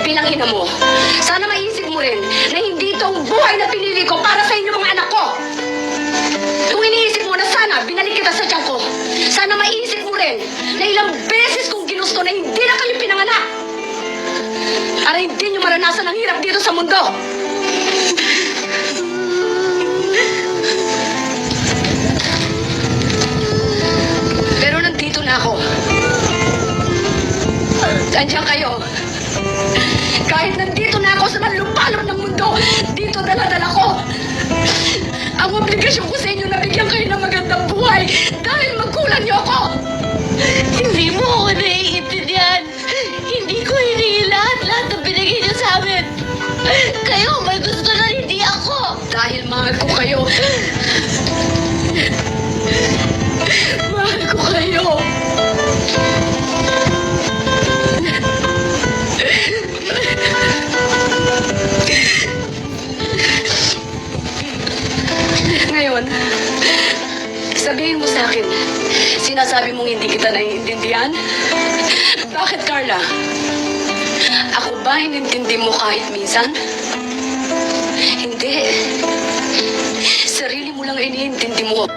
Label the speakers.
Speaker 1: bilang ina mo, sana maisip mo rin na hindi ito ang buhay na pinili ko para sa inyo mga anak ko. Kung iniisip mo na sana binalik kita sa tiyan ko, sana maisip mo rin na ilang beses kong ginusto na hindi na kayo pinanganak. Para hindi nyo maranasan ang hirap dito sa mundo. Pero nandito na ako. Andiyan kayo. Kahit nandito na ako sa manlupalop ng mundo, dito dala-dala ko. Ang obligasyon ko sa inyo na bigyan kayo ng magandang buhay dahil magkulang niyo ako.
Speaker 2: Hindi mo ako naiintindihan. Hindi ko hiningi lahat ng binigay niyo sa amin. Kayo may gusto na hindi ako.
Speaker 1: Dahil mahal ko kayo. Mahal ko kayo. Ngayon, sabihin mo sa akin, sinasabi mong hindi kita naiintindihan? Bakit, Carla? Ako ba inintindi mo kahit minsan? Hindi. Sarili mo lang iniintindi mo.